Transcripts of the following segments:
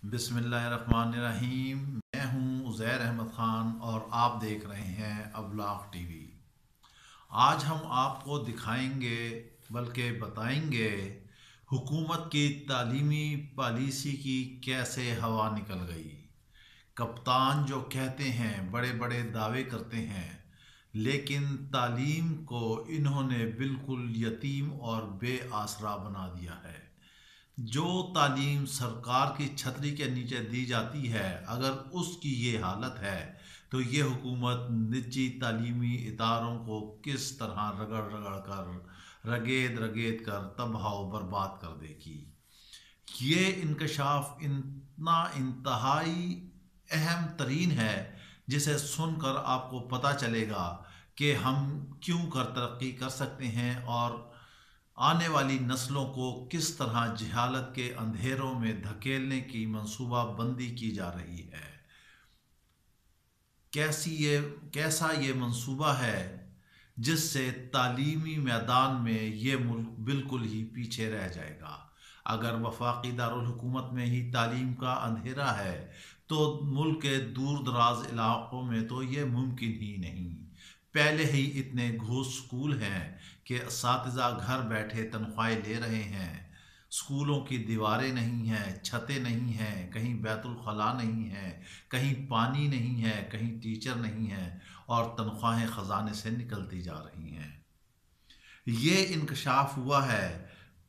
बिस्मिल्लाहिर्रहमानिर्रहीम। मैं हूं उज़ैर अहमद ख़ान और आप देख रहे हैं अब्लाग टीवी। आज हम आपको दिखाएंगे बल्कि बताएंगे हुकूमत की तालीमी पॉलिसी की कैसे हवा निकल गई। कप्तान जो कहते हैं, बड़े बड़े दावे करते हैं, लेकिन तालीम को इन्होंने बिल्कुल यतीम और बेआसरा बना दिया है। जो तालीम सरकार की छतरी के नीचे दी जाती है, अगर उसकी ये हालत है तो ये हुकूमत निजी तालीमी इदारों को किस तरह रगड़ रगड़ कर, रगेद रगेद कर तबाह बर्बाद कर देगी। ये इंकशाफ इतना इंतहाई अहम तरीन है जिसे सुनकर आपको पता चलेगा कि हम क्यों कर तरक्की कर सकते हैं और आने वाली नस्लों को किस तरह जहालत के अंधेरों में धकेलने की मंसूबा बंदी की जा रही है। कैसा ये मंसूबा है जिससे तालीमी मैदान में ये मुल्क बिल्कुल ही पीछे रह जाएगा। अगर वफाकी दारुल हुकूमत में ही तालीम का अंधेरा है तो मुल्क के दूर दराज इलाकों में तो ये मुमकिन ही नहीं। पहले ही इतने घूस स्कूल हैं कि असातिज़ा घर बैठे तनख्वाहें ले रहे हैं। स्कूलों की दीवारें नहीं हैं, छतें नहीं हैं, कहीं बैतुल खला नहीं है, कहीं पानी नहीं है, कहीं टीचर नहीं है और तनख्वाहें ख़जाने से निकलती जा रही हैं। ये इंकशाफ हुआ है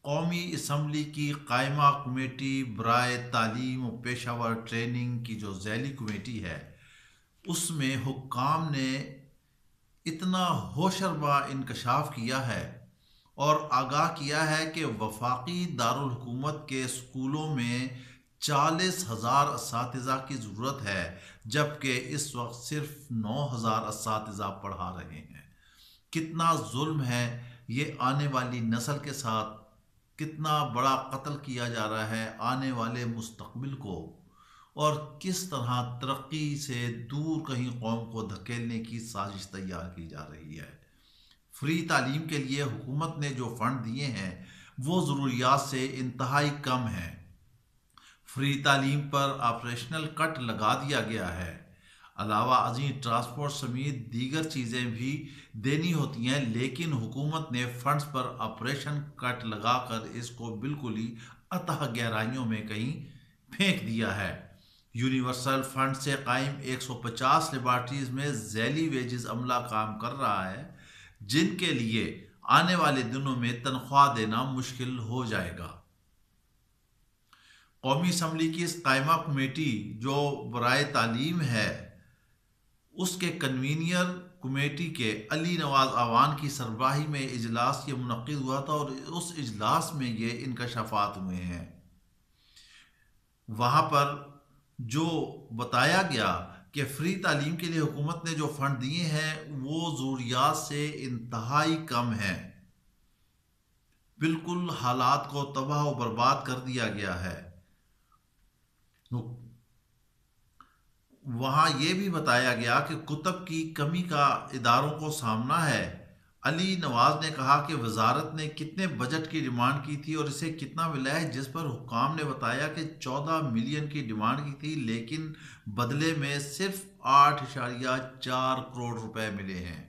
कौमी असम्बली की कायमा कमेटी बराए तालीम व पेशावर ट्रेनिंग की जो ज़ैली कमेटी है, उसमें हुक्काम ने इतना होशरबा इंकशाफ किया है और आगाह किया है कि वफाकी दारुल हुकूमत के स्कूलों में 40,000 असातिज़ा की ज़रूरत है, जबकि इस वक्त सिर्फ 9,000 असातिज़ा पढ़ा रहे हैं। कितना जुल्म है ये आने वाली नस्ल के साथ, कितना बड़ा कत्ल किया जा रहा है आने वाले मुस्तकबिल को, और किस तरह तरक्की से दूर कहीं कौम को धकेलने की साजिश तैयार की जा रही है। फ्री तालीम के लिए हुकूमत ने जो फ़ंड दिए हैं वो ज़रूरियात से इंतहाई कम हैं। फ्री तालीम पर ऑपरेशनल कट लगा दिया गया है। अलावा अजीम ट्रांसपोर्ट समेत दीगर चीज़ें भी देनी होती हैं, लेकिन हुकूमत ने फ़ंड्स पर ऑपरेशन कट लगाकर इसको बिल्कुल ही अतः गहराइयों में कहीं फेंक दिया है। यूनिवर्सल फंड से कायम 150 लेबार्ट्रीज में ज़ैली वेजेस अमला काम कर रहा है, जिनके लिए आने वाले दिनों में तनख्वाह देना मुश्किल हो जाएगा। कौमी असम्बली की इस कायमा कमेटी जो बराए तालीम है, उसके कन्वीनियर कमेटी के अली नवाज आवान की सरबराही में इजलास ये मुनक्किद हुआ था और उस इजलास में ये इंकशाफात हुए हैं। वहाँ पर जो बताया गया कि फ़्री तालीम के लिए हुकूमत ने जो फ़ंड दिए हैं वो ज़रूरियात से इंतहाई कम हैं। बिल्कुल हालात को तबाह व बर्बाद कर दिया गया है। वहाँ ये भी बताया गया कि कुतब की कमी का इदारों को सामना है। अली नवाज ने कहा कि वजारत ने कितने बजट की डिमांड की थी और इसे कितना मिला है, जिस पर हुक्काम ने बताया कि 14 मिलियन की डिमांड की थी, लेकिन बदले में सिर्फ 8.4 करोड़ रुपए मिले हैं।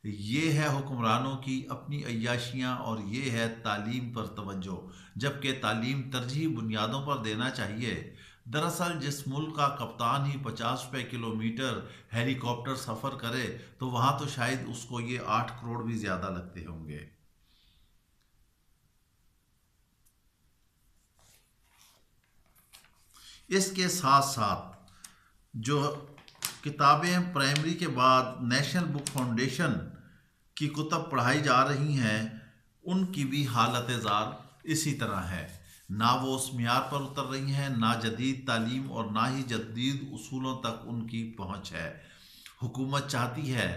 ये है हुक्मरानों की अपनी अय्याशियाँ और ये है तालीम पर तवज्जो, जबकि तालीम तरजीही बुनियादों पर देना चाहिए। दरअसल जिस मुल्क का कप्तान ही 50 रुपये किलोमीटर हेलीकॉप्टर सफ़र करे तो वहाँ तो शायद उसको ये 8 करोड़ भी ज़्यादा लगते होंगे। इसके साथ साथ जो किताबें प्राइमरी के बाद नेशनल बुक फाउंडेशन की कुतब पढ़ाई जा रही हैं, उनकी भी हालत ज़ार इसी तरह है। ना वो उस मियार पर उतर रही हैं, ना जदीद तालीम और ना ही जदीद उसूलों तक उनकी पहुँच है। हुकूमत चाहती है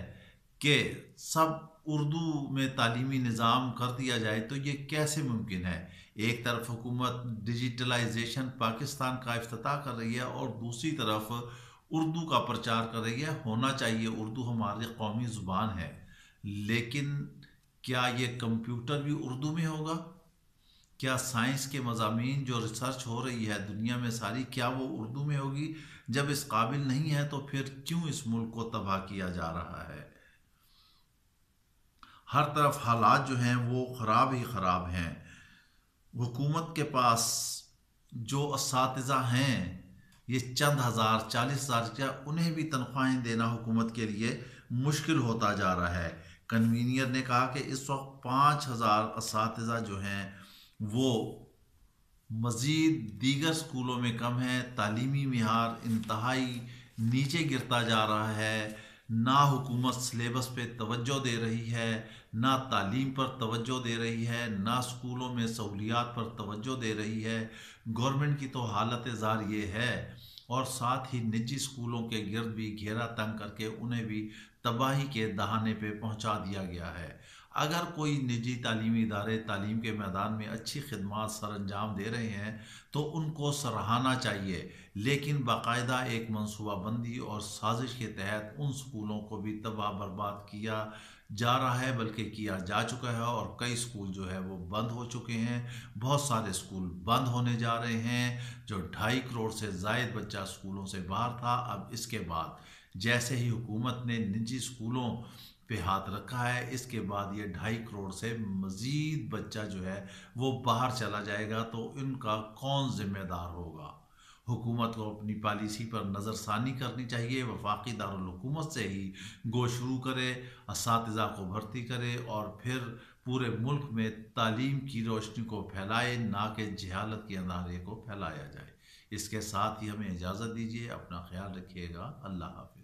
कि सब उर्दू में तालीमी निज़ाम कर दिया जाए, तो ये कैसे मुमकिन है। एक तरफ हुकूमत डिजिटलाइजेशन पाकिस्तान का इफ्तिताह कर रही है और दूसरी तरफ उर्दू का प्रचार कर रही है। होना चाहिए, उर्दू हमारी कौमी ज़ुबान है, लेकिन क्या ये कंप्यूटर भी उर्दू में होगा? کیا سائنس کے مضامین جو ریسرچ ہو رہی ہے دنیا میں ساری، کیا وہ اردو میں ہوگی؟ جب اس قابل نہیں ہے تو پھر کیوں اس ملک کو تباہ کیا جا رہا ہے؟ ہر طرف حالات جو ہیں وہ خراب ہی خراب ہیں۔ حکومت کے پاس جو اساتذہ ہیں یہ چند ہزار، 40,000 کیا، انہیں بھی تنخواہیں دینا حکومت کے لیے مشکل ہوتا جا رہا ہے۔ کنوینئر نے کہا کہ اس وقت 5,000 اساتذہ جو ہیں وہ مزید دیگر سکولوں میں کم ہے۔ تعلیمی معیار انتہائی نیچے گرتا جا رہا ہے۔ نہ حکومت سلیبس پہ توجہ دے رہی ہے، نہ تعلیم پر توجہ دے رہی ہے، نہ اسکولوں میں سہولیات پر توجہ دے رہی ہے۔ گورنمنٹ کی تو حالت زار یہ ہے، اور ساتھ ہی نجی اسکولوں کے گرد بھی گھیرا تنگ کر کے انہیں بھی تباہی کے دہانے پہ پہنچا دیا گیا ہے۔ اگر کوئی نجی تعلیمی ادارے تعلیم کے میدان میں اچھی خدمات سر انجام دے رہے ہیں تو ان کو سراہنا چاہیے، لیکن باقاعدہ ایک منصوبہ بندی اور سازش کے تحت ان سکولوں کو بھی تباہ برباد کیا جا رہا ہے، بلکہ کیا جا چکا ہے، اور کئی سکول جو ہے وہ بند ہو چکے ہیں۔ بہت سارے سکول بند ہونے جا رہے ہیں۔ جو 2.5 کروڑ سے زائد بچہ سکولوں سے باہر تھا، اب اس کے بعد جیسے ہی حکومت نے نجی سکولوں پہ ہاتھ رکھا ہے، اس کے بعد یہ 2.5 کروڑ سے مزید بچہ جو ہے وہ باہر چلا جائے گا، تو ان کا کون ذمہ دار ہوگا؟ حکومت کو اپنی پالیسی پر نظر ثانی کرنی چاہیے، وفاقی دارالحکومت سے ہی گو شروع کرے، اساتذہ کو بھرتی کرے، اور پھر پورے ملک میں تعلیم کی روشنی کو پھیلائے، نہ کہ جہالت کے اندھیرے کو پھیلایا جائے۔ اس کے ساتھ ہی ہمیں اجازت دیجیے، اپنا خیال رکھیے گا، اللہ حافظ۔